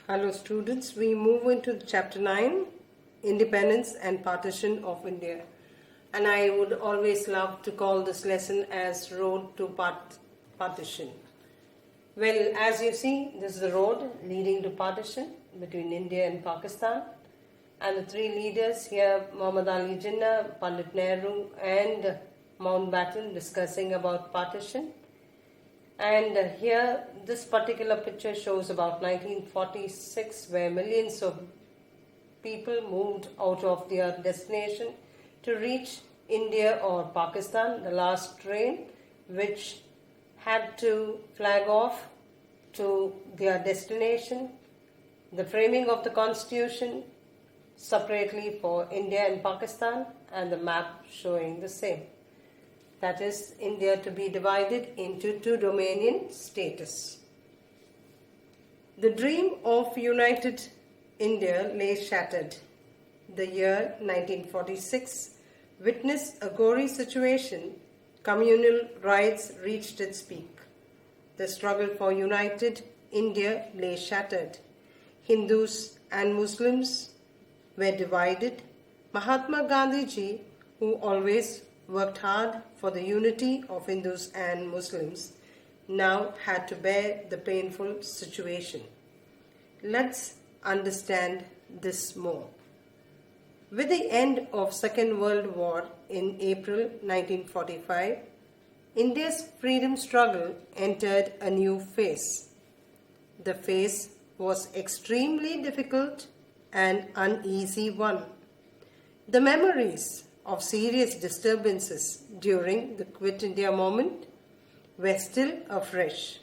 Hello students, we move into chapter 9, Independence and Partition of India. And I would always love to call this lesson as Road to Partition. Well, as you see, this is the road leading to partition between India and Pakistan. And the three leaders here, Muhammad Ali Jinnah, Pandit Nehru and MOUNTBATTEN, discussing about partition. And here this particular picture shows about 1946, where millions of people moved out of their destination to reach India or Pakistan, the last train which had to flag off to their destination, the framing of the constitution separately for India and Pakistan, and the map showing the same. That is, India to be divided into two dominion status. The dream of united India lay shattered. The year 1946 witnessed a gory situation. Communal riots reached its peak. The struggle for united India lay shattered. Hindus and Muslims were divided. Mahatma Gandhi, who always worked hard for the unity of Hindus and Muslims, now had to bear the painful situation. Let's understand this more. With the end of Second World War in April 1945, India's freedom struggle entered a new phase. The phase was extremely difficult and uneasy one. The memories of serious disturbances during the Quit India movement were still afresh.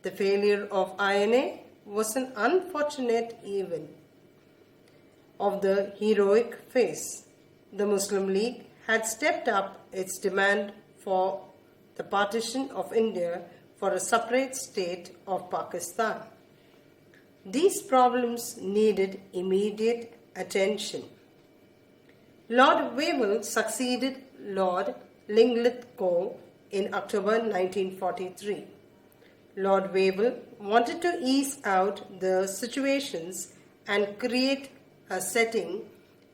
The failure of INA was an unfortunate event of the heroic phase. The Muslim League had stepped up its demand for the partition of India for a separate state of Pakistan. These problems needed immediate attention. Lord Wavell succeeded Lord Linlithgow in October 1943. Lord Wavell wanted to ease out the situations and create a setting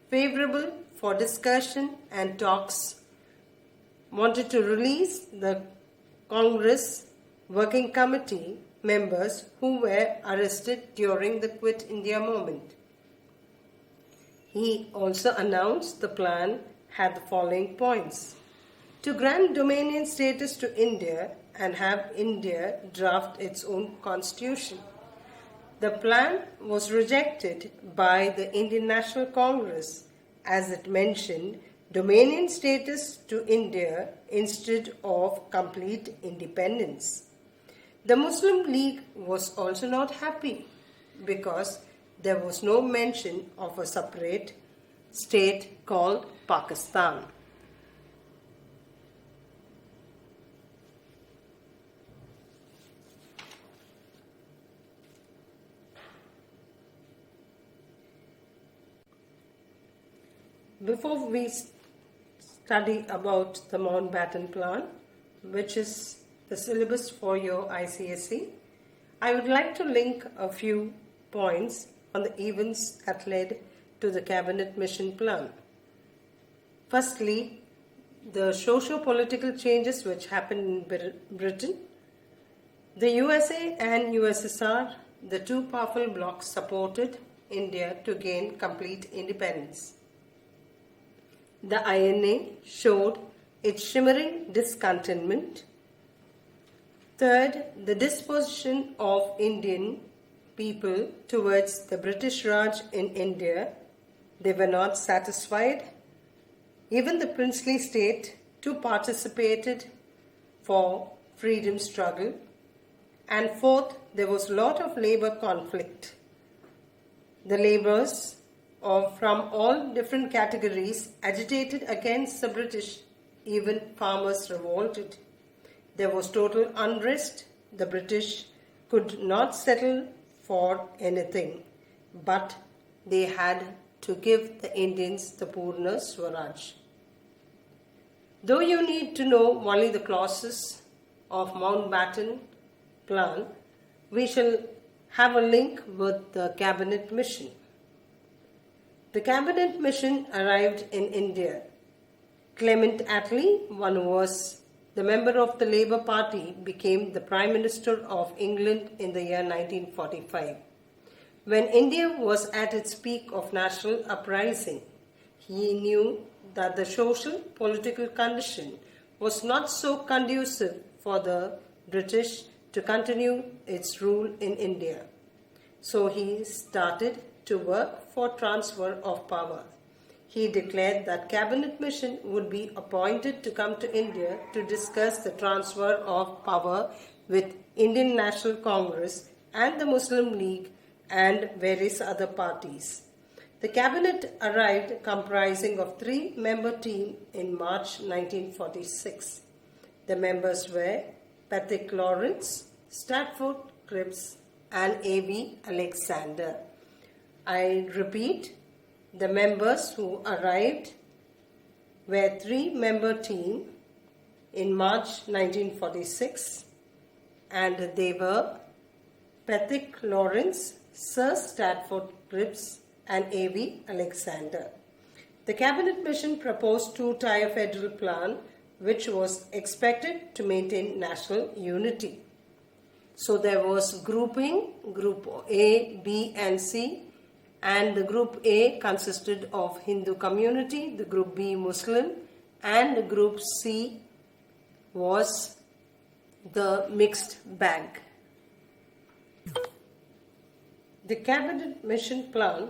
favorable for discussion and talks, wanted to release the Congress Working Committee members who were arrested during the Quit India movement. He also announced the plan had the following points: to grant dominion status to India and have India draft its own constitution. The plan was rejected by the Indian National Congress as it mentioned dominion status to India instead of complete independence. The Muslim League was also not happy because there was no mention of a separate state called Pakistan. Before we study about the MOUNTBATTEN plan, which is the syllabus for your ICSE, I would like to link a few points on the events that led to the Camden Mission plan. Firstly, the socio-political changes which happened in Britain. The USA and USSR, the two powerful blocs, supported India to gain complete independence. The INA showed its shimmering discontentment. Third, the disposition of Indian people towards the British Raj in India. They were not satisfied. Even the princely state too participated for freedom struggle. And fourth, there was a lot of labor conflict. The laborers from all different categories agitated against the British. Even farmers revolted. There was total unrest. The British could not settle for anything, but they had to give the Indians the Purna Swaraj. Though you need to know only the clauses of MOUNTBATTEN plan, we shall have a link with the Cabinet Mission. The Cabinet Mission arrived in India. Clement Attlee, one who was the member of the Labour Party, became the Prime Minister of England in the year 1945. When India was at its peak of national uprising, he knew that the social political condition was not so conducive for the British to continue its rule in India. So he started to work for transfer of power. He declared that Cabinet Mission would be appointed to come to India to discuss the transfer of power with Indian National Congress and the Muslim League and various other parties. The cabinet arrived comprising of 3-member team in March 1946. The members were Patrick Lawrence, Stafford Cripps, and A.V. Alexander. I repeat, the members who arrived were 3-member team in March 1946, and they were Patrick Lawrence, Sir Stafford Cripps, and A.V. Alexander. The Cabinet Mission proposed 2-tier federal plan which was expected to maintain national unity. So there was grouping, Group A, B and C, and the Group A consisted of Hindu community, the Group B Muslim, and the Group C was the mixed bag. The Cabinet Mission plan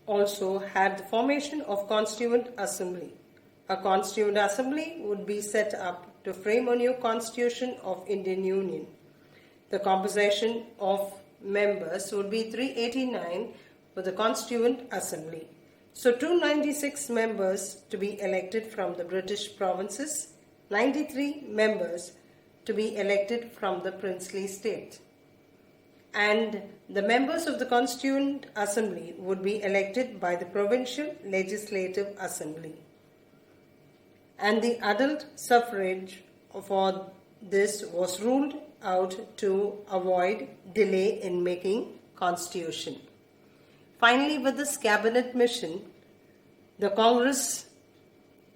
also had the formation of Constituent Assembly. A Constituent Assembly would be set up to frame a new Constitution of Indian Union. The composition of members would be 389 for the Constituent Assembly. So 296 members to be elected from the British provinces, 93 members to be elected from the princely state. And the members of the Constituent Assembly would be elected by the Provincial Legislative Assembly. And the adult suffrage for this was ruled out to avoid delay in making constitution. Finally, with this cabinet mission, the Congress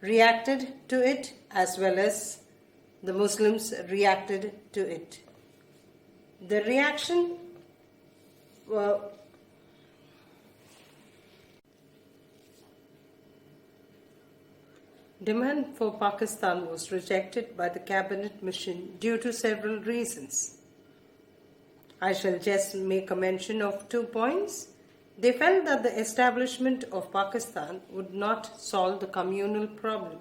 reacted to it as well as the Muslims reacted to it. The reaction demand for Pakistan was rejected by the cabinet mission due to several reasons. I shall just make a mention of 2 points. They felt that the establishment of Pakistan would not solve the communal problem.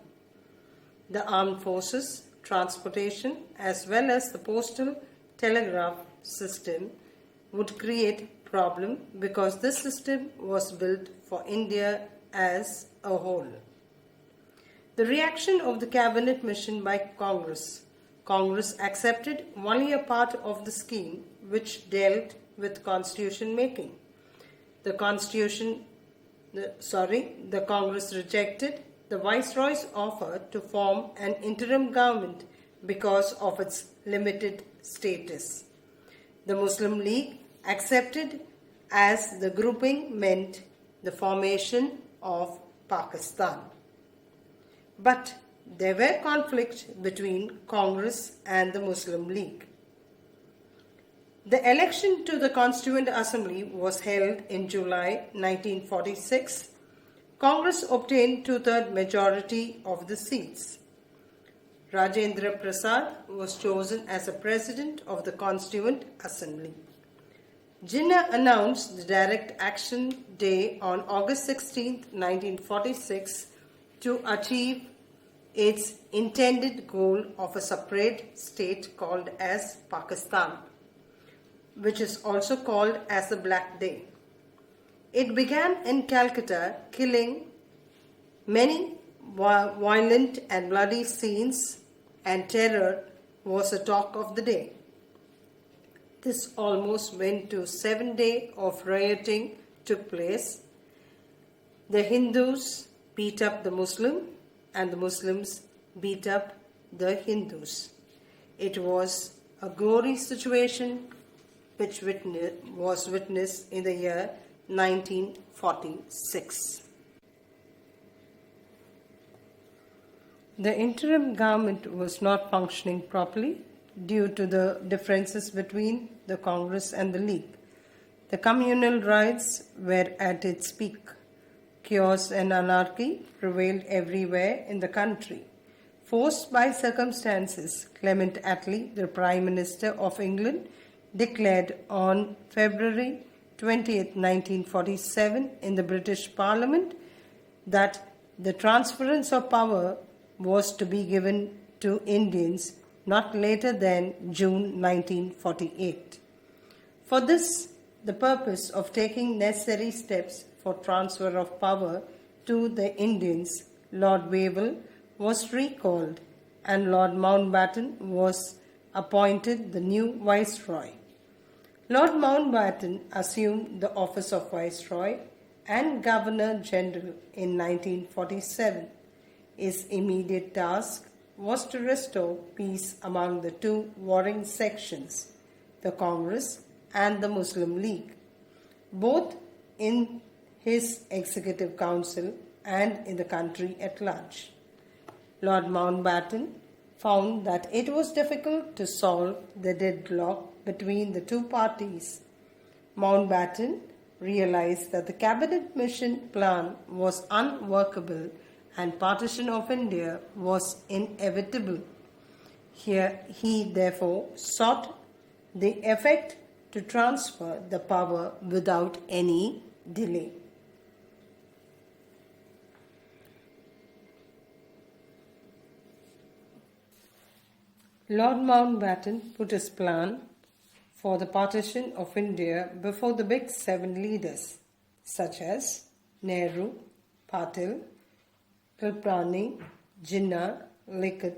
The armed forces, transportation, as well as the postal telegraph system would create problem because this system was built for India as a whole. The reaction of the cabinet mission by Congress. Congress accepted only a part of the scheme which dealt with constitution making. The Congress rejected the Viceroy's offer to form an interim government because of its limited status. The Muslim League accepted as the grouping meant the formation of Pakistan. But there were conflicts between Congress and the Muslim League. The election to the Constituent Assembly was held in July 1946. Congress obtained 2/3 majority of the seats. Rajendra Prasad was chosen as the President of the Constituent Assembly. Jinnah announced the Direct Action Day on August 16, 1946 to achieve its intended goal of a separate state called as Pakistan, which is also called as the Black Day. It began in Calcutta, killing many violent and bloody scenes, and terror was the talk of the day. This almost went to 7 days of rioting took place. The Hindus beat up the Muslim and the Muslims beat up the Hindus. It was a gory situation which was witnessed in the year 1946. The interim government was not functioning properly due to the differences between the Congress and the League. The communal riots were at its peak. Chaos and anarchy prevailed everywhere in the country. Forced by circumstances, Clement Attlee, the Prime Minister of England, declared on February 20, 1947, in the British Parliament that the transference of power was to be given to Indians not later than June 1948. For this, the purpose of taking necessary steps for transfer of power to the Indians, Lord Wavell was recalled and Lord Mountbatten was appointed the new Viceroy. Lord Mountbatten assumed the office of Viceroy and Governor-General in 1947. His immediate task was to restore peace among the two warring sections, the Congress and the Muslim League, both in his Executive Council and in the country at large. Lord Mountbatten found that it was difficult to solve the deadlock between the two parties. Mountbatten realized that the Cabinet Mission plan was unworkable and partition of India was inevitable. Here he therefore sought the effect to transfer the power without any delay. Lord Mountbatten put his plan for the partition of India before the big seven leaders such as Nehru, Patil, Kalpani, Jinnah, Likat,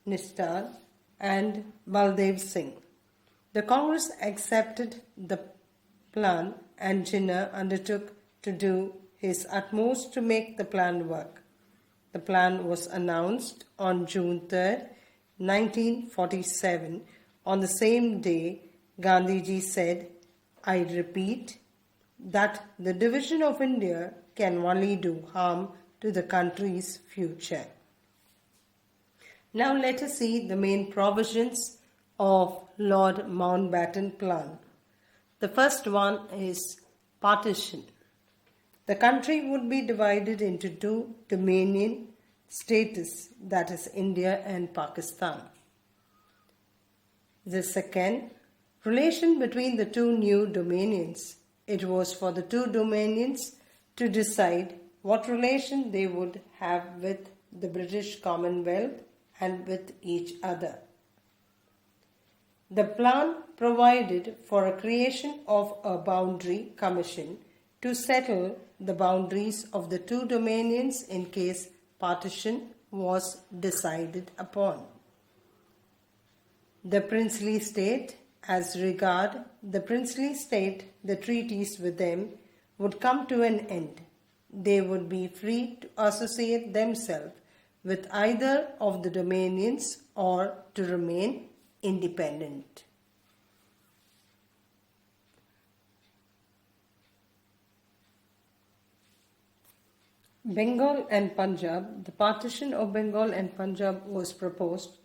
Nistar and Baldev Singh. The Congress accepted the plan and Jinnah undertook to do his utmost to make the plan work. The plan was announced on June 3rd, 1947. On the same day, Gandhiji said, "I repeat that the division of India can only do harm to the country's future." Now let us see the main provisions of Lord Mountbatten plan. The first one is partition. The country would be divided into two dominion status, that is India and Pakistan. The second, relation between the two new dominions. It was for the two dominions to decide what relation they would have with the British Commonwealth and with each other. The plan provided for a creation of a boundary commission to settle the boundaries of the two dominions in case partition was decided upon. The princely state, as regard the princely state, the treaties with them would come to an end. They would be free to associate themselves with either of the dominions or to remain independent. Bengal and Punjab. The partition of Bengal and Punjab was proposed,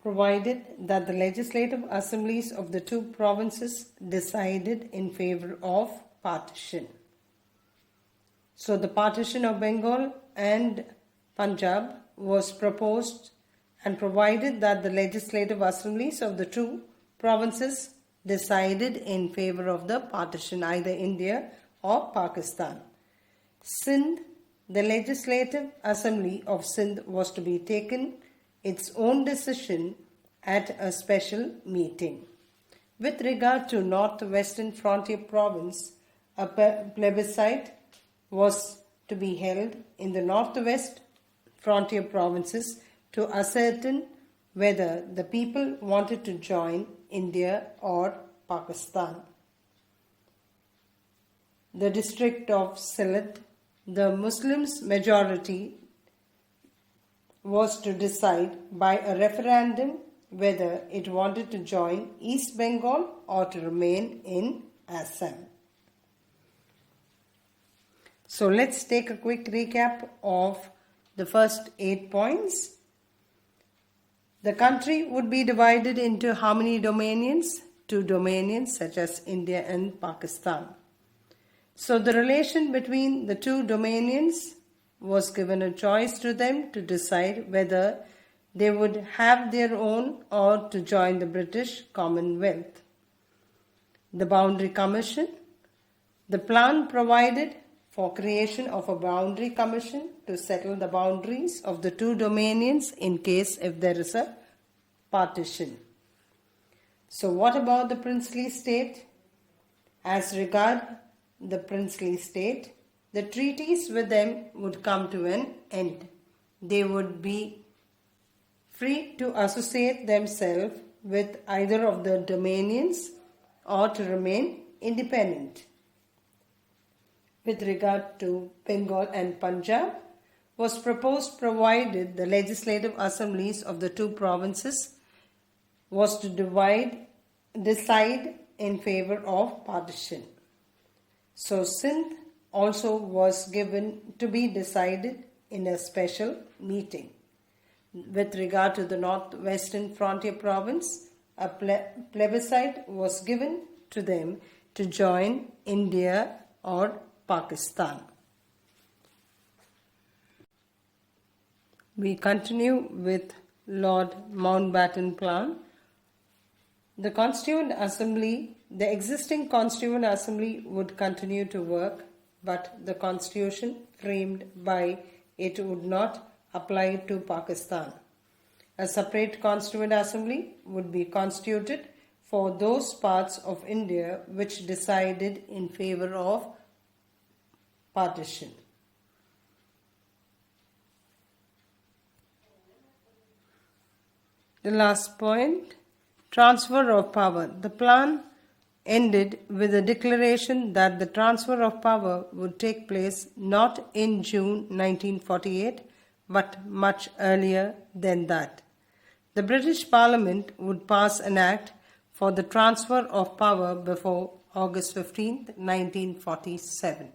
provided that the legislative assemblies of the two provinces decided in favor of partition. So the partition of Bengal and Punjab was proposed and provided that the legislative assemblies of the two provinces decided in favor of the partition, either India or Pakistan. Sindh, the legislative assembly of Sindh was to be taken its own decision at a special meeting. With regard to Northwestern Frontier Province, a plebiscite was to be held in the Northwest Frontier Provinces to ascertain whether the people wanted to join India or Pakistan. The district of Sylhet, the Muslims' majority was to decide by a referendum whether it wanted to join East Bengal or to remain in Assam. So let's take a quick recap of the first 8 points. The country would be divided into how many dominions? 2 dominions such as India and Pakistan. So the relation between the 2 dominions was given a choice to them to decide whether they would have their own or to join the British Commonwealth. The Boundary Commission. The plan provided for creation of a Boundary Commission to settle the boundaries of the 2 dominions in case if there is a partition. So what about the princely state? As regard the princely state, the treaties with them would come to an end. They would be free to associate themselves with either of the dominions or to remain independent. With regard to Bengal and Punjab, was proposed provided the legislative assemblies of the 2 provinces was to decide in favor of partition. So Sindh also was given to be decided in a special meeting. With regard to the northwestern frontier province, a plebiscite was given to them to join India or Pakistan. We continue with Lord Mountbatten Plan. The existing Constituent Assembly would continue to work, but the constitution framed by it would not apply to Pakistan. A separate Constituent Assembly would be constituted for those parts of India which decided in favor of partition. The last point, transfer of power. The plan ended with a declaration that the transfer of power would take place not in June 1948 but much earlier than that. The British Parliament would pass an act for the transfer of power before August 15, 1947.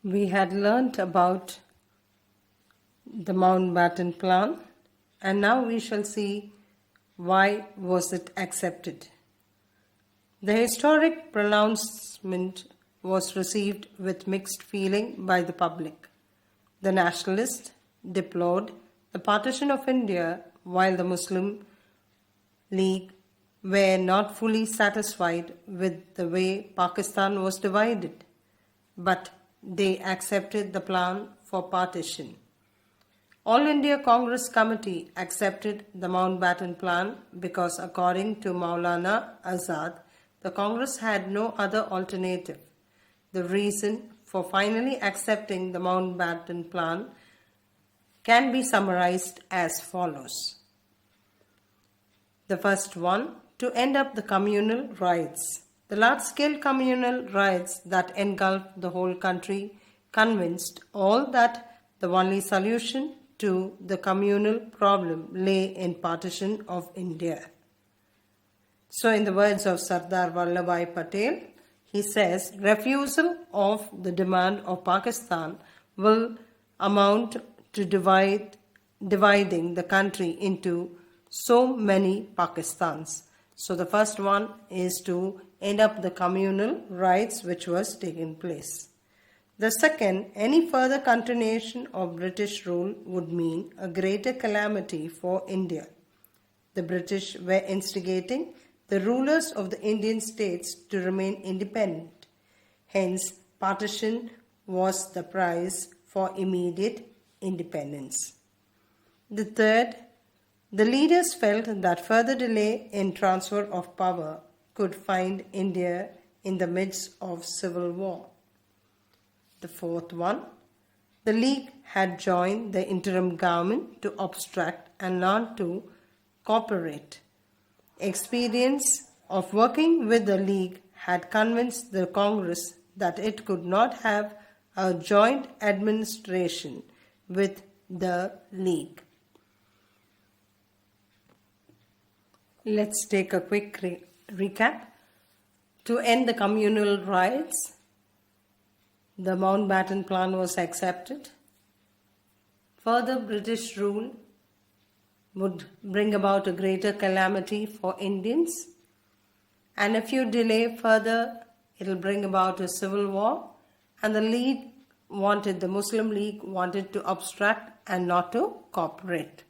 We had learnt about the Mountbatten Plan, and now we shall see why was it accepted. The historic pronouncement was received with mixed feeling by the public. The nationalists deplored the partition of India, while the Muslim League were not fully satisfied with the way Pakistan was divided, but they accepted the plan for partition. All India Congress Committee accepted the Mountbatten Plan because, according to Maulana Azad, the Congress had no other alternative. The reason for finally accepting the Mountbatten Plan can be summarized as follows. The first one, to end up the communal riots. The large-scale communal riots that engulfed the whole country convinced all that the only solution to the communal problem lay in partition of India. So in the words of Sardar Vallabhbhai Patel, he says, refusal of the demand of Pakistan will amount to dividing the country into so many Pakistans. So the first one is to end up the communal riots which was taking place. The second, any further continuation of British rule would mean a greater calamity for India. The British were instigating the rulers of the Indian states to remain independent. Hence, partition was the price for immediate independence. The third, the leaders felt that further delay in transfer of power could find India in the midst of civil war. The fourth one, the League had joined the interim government to obstruct and not to cooperate. Experience of working with the League had convinced the Congress that it could not have a joint administration with the League. Let's take a quick recap. To end the communal riots, the Mountbatten Plan was accepted. Further British rule would bring about a greater calamity for Indians, and if you delay further, it will bring about a civil war, and the Muslim League wanted to obstruct and not to cooperate.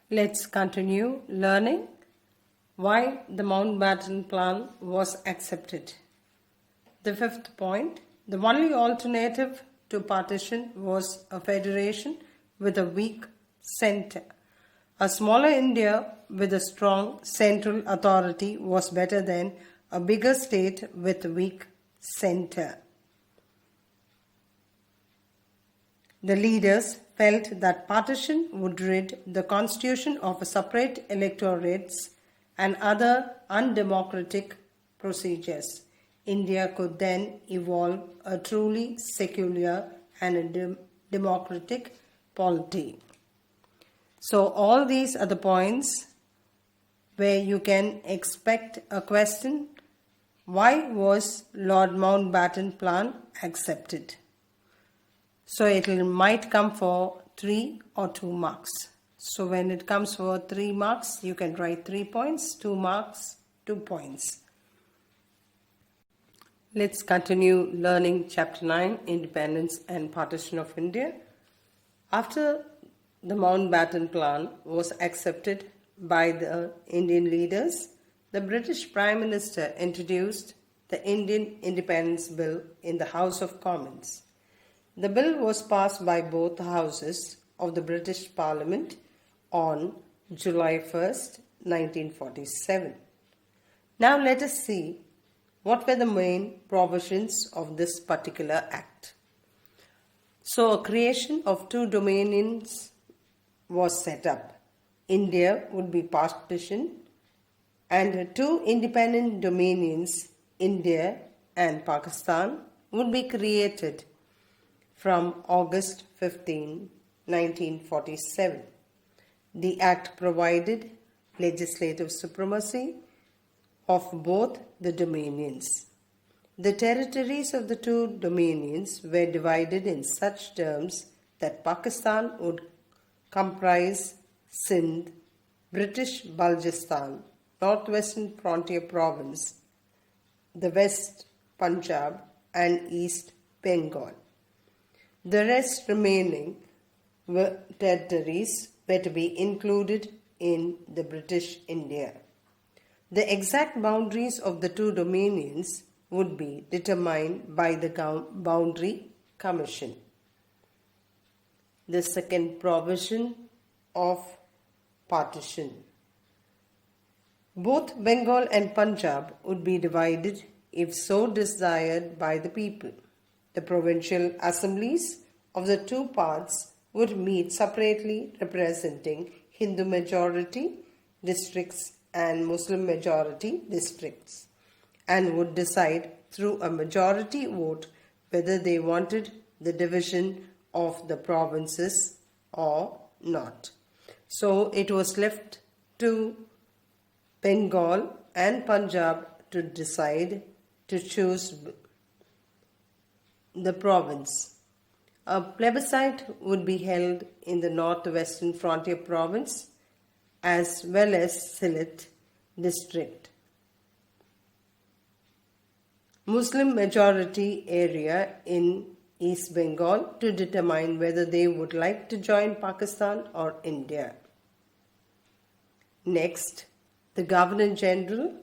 Let's continue learning why the Mountbatten Plan was accepted. The fifth point, the only alternative to partition was a federation with a weak center. A smaller India with a strong central authority was better than a bigger state with a weak center. The leaders felt that partition would rid the constitution of separate electorates and other undemocratic procedures. India could then evolve a truly secular and a democratic polity. So all these are the points where you can expect a question. Why was Lord Mountbatten Plan accepted? So it might come for 3 or 2 marks. So when it comes for 3 marks, you can write 3 points, 2 marks, 2 points. Let's continue learning Chapter 9, Independence and Partition of India. After the Mountbatten Plan was accepted by the Indian leaders, the British Prime Minister introduced the Indian Independence Bill in the House of Commons. The bill was passed by both houses of the British Parliament on July 1st, 1947. Now let us see what were the main provisions of this particular act. So a creation of 2 dominions was set up. India would be partitioned and 2 independent dominions, India and Pakistan, would be created from August 15, 1947. The act provided legislative supremacy of both the dominions. The territories of the 2 dominions were divided in such terms that Pakistan would comprise Sindh, British Balochistan, Northwestern Frontier Province, the West Punjab and East Bengal. The rest remaining territories were to be included in the British India. The exact boundaries of the 2 dominions would be determined by the Boundary Commission. The second provision of partition. Both Bengal and Punjab would be divided if so desired by the people. The provincial assemblies of the 2 parts would meet separately representing Hindu majority districts and Muslim majority districts and would decide through a majority vote whether they wanted the division of the provinces or not. So it was left to Bengal and Punjab to decide to choose the province. A plebiscite would be held in the Northwestern Frontier Province as well as Sylhet district. Muslim majority area in East Bengal to determine whether they would like to join Pakistan or India. Next, the Governor General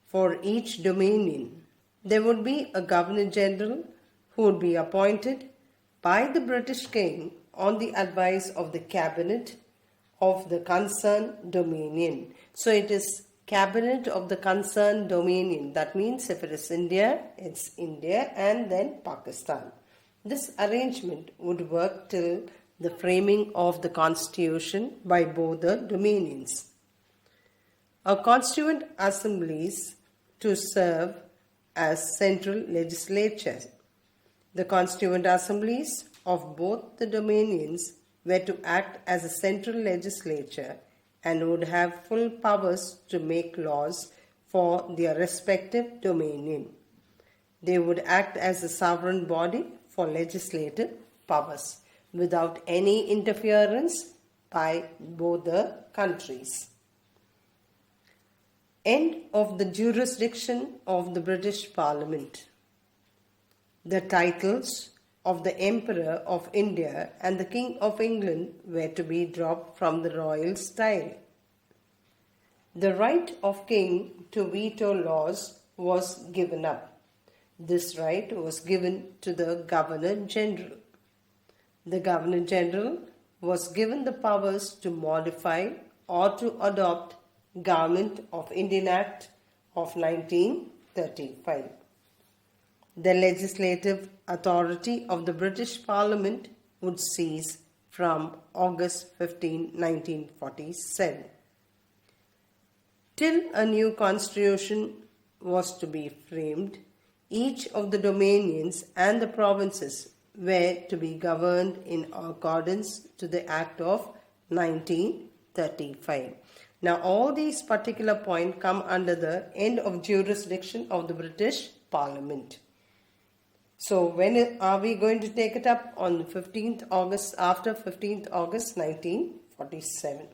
for each dominion. There would be a Governor General who would be appointed by the British King on the advice of the Cabinet of the concerned dominion. So it is Cabinet of the concerned dominion. That means if it is India, it's India and then Pakistan. This arrangement would work till the framing of the constitution by both the dominions. A constituent assemblies to serve as central legislatures. The Constituent Assemblies of both the dominions were to act as a central legislature and would have full powers to make laws for their respective dominion. They would act as a sovereign body for legislative powers without any interference by both the countries. End of the jurisdiction of the British Parliament. The titles of the Emperor of India and the King of England were to be dropped from the royal style. The right of king to veto laws was given up. This right was given to the Governor-General. The Governor-General was given the powers to modify or to adopt Government of Indian Act of 1935. The legislative authority of the British Parliament would cease from August 15, 1947. Till a new constitution was to be framed, each of the dominions and the provinces were to be governed in accordance to the Act of 1935. Now, all these particular points come under the end of jurisdiction of the British Parliament. So, when are we going to take it up? On 15th August, after 15th August 1947.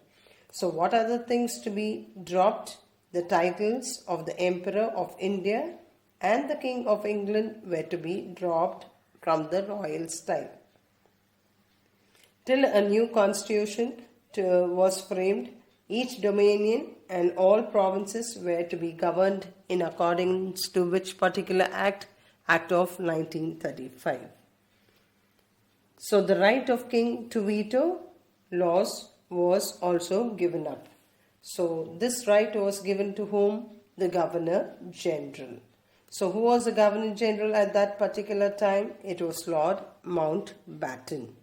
So, what are the things to be dropped? The titles of the Emperor of India and the King of England were to be dropped from the royal style. Till a new constitution was framed, each dominion and all provinces were to be governed in accordance to which particular act? Act of 1935. So the right of king to veto laws was also given up. So this right was given to whom? The Governor-General. So who was the Governor-General at that particular time? It was Lord MOUNTBATTEN.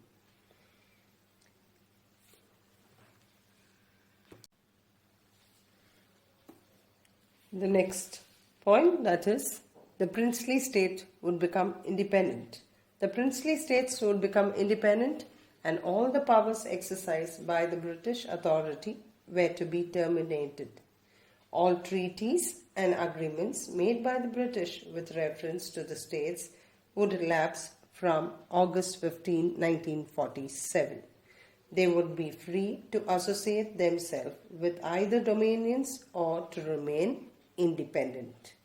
The next point, that is, the princely state would become independent. The princely states would become independent and all the powers exercised by the British authority were to be terminated. All treaties and agreements made by the British with reference to the states would lapse from August 15, 1947. They would be free to associate themselves with either dominions or to remain independent.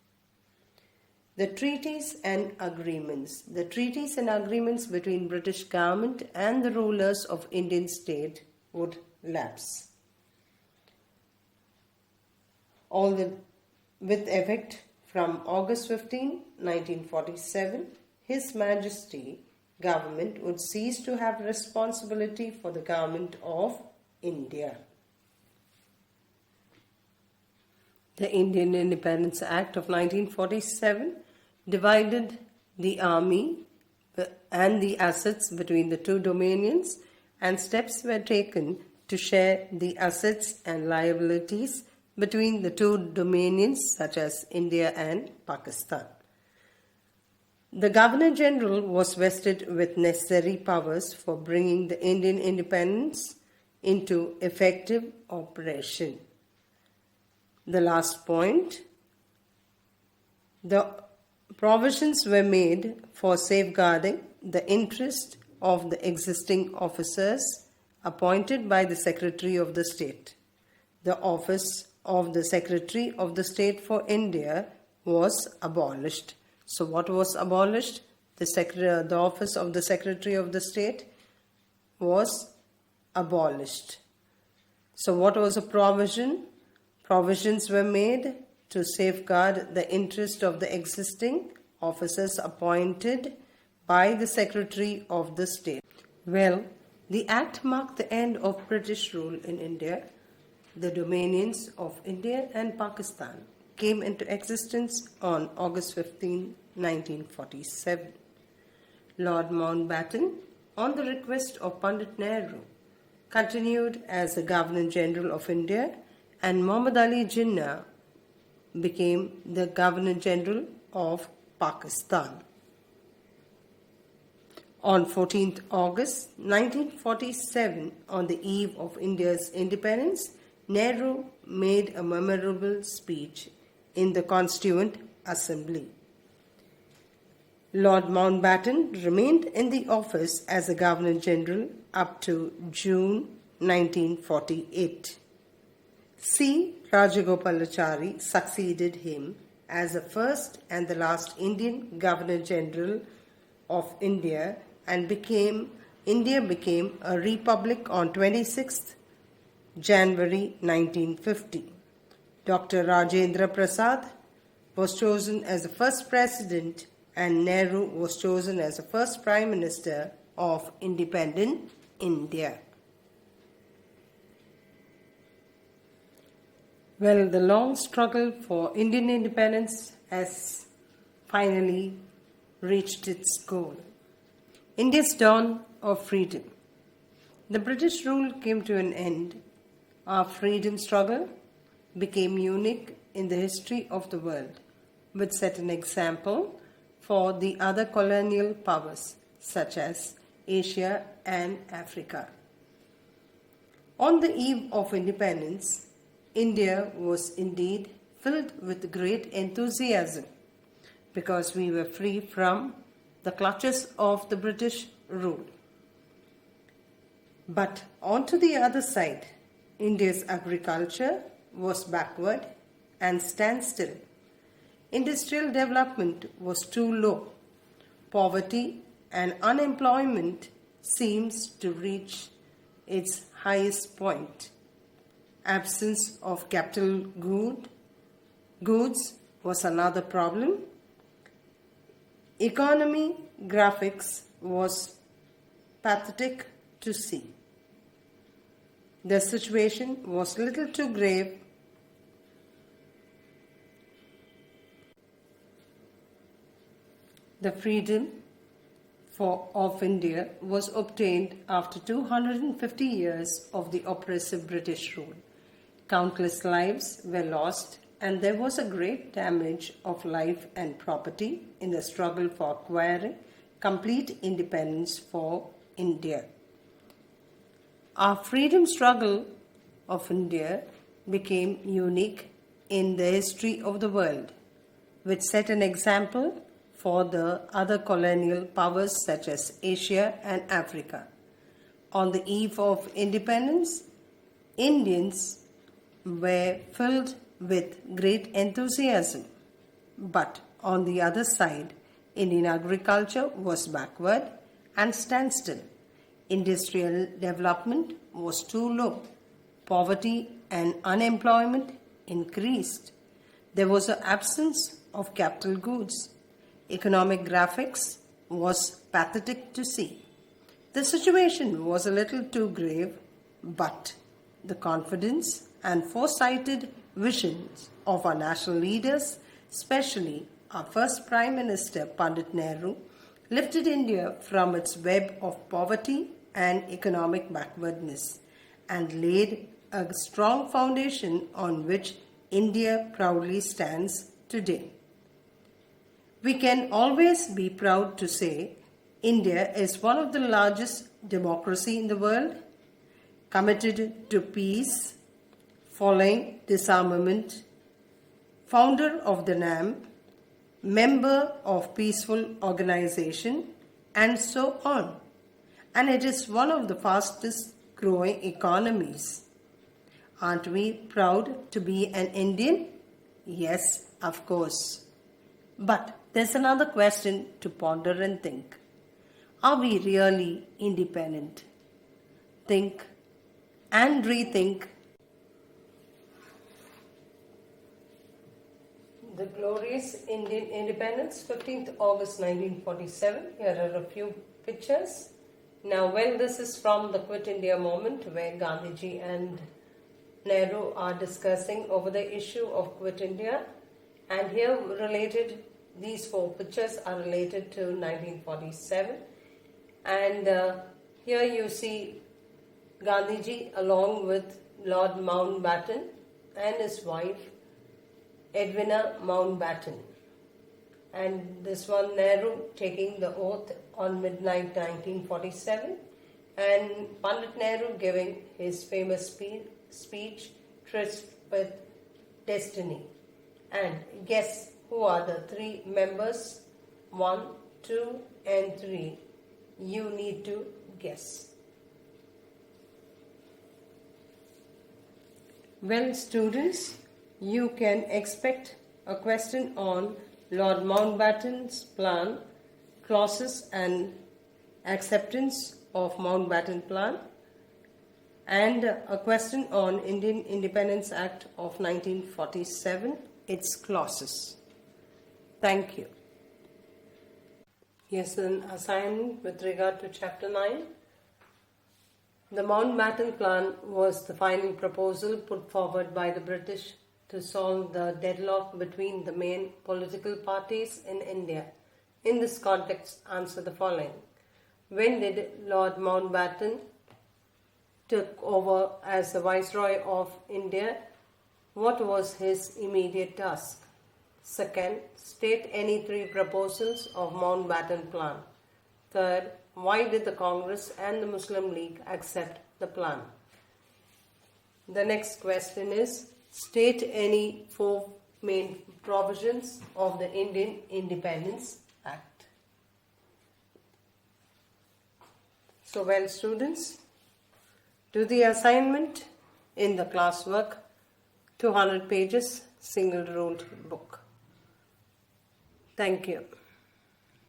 The treaties and agreements. The treaties and agreements between British government and the rulers of Indian state would lapse. With effect from August 15, 1947, His Majesty government would cease to have responsibility for the government of India. The Indian Independence Act of 1947 divided the army and the assets between the two dominions, and steps were taken to share the assets and liabilities between the two dominions such as India and Pakistan. The Governor-General was vested with necessary powers for bringing the Indian independence into effective operation. The last point, the provisions were made for safeguarding the interest of the existing officers appointed by the Secretary of the State. The office of the Secretary of the State for India was abolished. So what was abolished? The office of the Secretary of the State was abolished. So what was a provision? Provisions were made to safeguard the interest of the existing officers appointed by the Secretary of the State. Well, the Act marked the end of British rule in India. The dominions of India and Pakistan came into existence on August 15, 1947. Lord Mountbatten, on the request of Pandit Nehru, continued as the Governor-General of India, and Muhammad Ali Jinnah became the Governor-General of Pakistan. On 14th August 1947, on the eve of India's independence, Nehru made a memorable speech in the Constituent Assembly. Lord Mountbatten remained in the office as the Governor General up to June 1948. C. Rajagopalachari succeeded him as the first and the last Indian Governor General of India, and India became a republic on 26th January 1950. Dr. Rajendra Prasad was chosen as the first president and Nehru was chosen as the first Prime Minister of independent India. Well, the long struggle for Indian independence has finally reached its goal. India's dawn of freedom. The British rule came to an end. Our freedom struggle became unique in the history of the world, which set an example for the other colonial powers such as Asia and Africa. On the eve of independence, India was indeed filled with great enthusiasm because we were free from the clutches of the British rule. But on to the other side, India's agriculture was backward and standstill. Industrial development was too low. Poverty and unemployment seems to reach its highest point. Absence of capital goods was another problem. Economy graphics was pathetic to see. The situation was little too grave. The freedom of India was obtained after 250 years of the oppressive British rule. Countless lives were lost and there was a great damage of life and property in the struggle for acquiring complete independence for India. Our freedom struggle of India became unique in the history of the world, which set an example for the other colonial powers such as Asia and Africa. On the eve of independence, Indians were filled with great enthusiasm. But on the other side, Indian agriculture was backward and standstill. Industrial development was too low. Poverty and unemployment increased. There was an absence of capital goods. Economic graphics was pathetic to see. The situation was a little too grave, but the confidence and foresighted visions of our national leaders, especially our first Prime Minister Pandit Nehru, lifted India from its web of poverty and economic backwardness and laid a strong foundation on which India proudly stands today. We can always be proud to say India is one of the largest democracies in the world, committed to peace, following disarmament, founder of the NAM, member of peaceful organization, and so on. And it is one of the fastest growing economies. Aren't we proud to be an Indian? Yes, of course. But there's another question to ponder and think. Are we really independent? Think and rethink. The glorious Indian independence, 15th August 1947. Here are a few pictures. Now, well, this is from the Quit India moment where Gandhiji and Nehru are discussing over the issue of Quit India. And here these four pictures are related to 1947. And here you see Gandhiji along with Lord Mountbatten and his wife Edwina Mountbatten. And this one Nehru taking the oath on midnight 1947, and Pandit Nehru giving his famous speech, Tryst with Destiny. And guess who are the three members? 1, 2, and 3. You need to guess. Well, students, you can expect a question on Lord Mountbatten's plan, clauses and acceptance of Mountbatten plan, and a question on Indian Independence Act of 1947, its clauses. Thank you. Here's an assignment with regard to Chapter 9. The Mountbatten Plan was the final proposal put forward by the British to solve the deadlock between the main political parties in India. In this context, answer the following. When did Lord Mountbatten took over as the Viceroy of India? What was his immediate task? Second, state any three proposals of Mountbatten Plan. Third, why did the Congress and the Muslim League accept the plan? The next question is, state any four main provisions of the Indian Independence Act. So well, students, do the assignment in the classwork, 200 pages, single-ruled book. Thank you.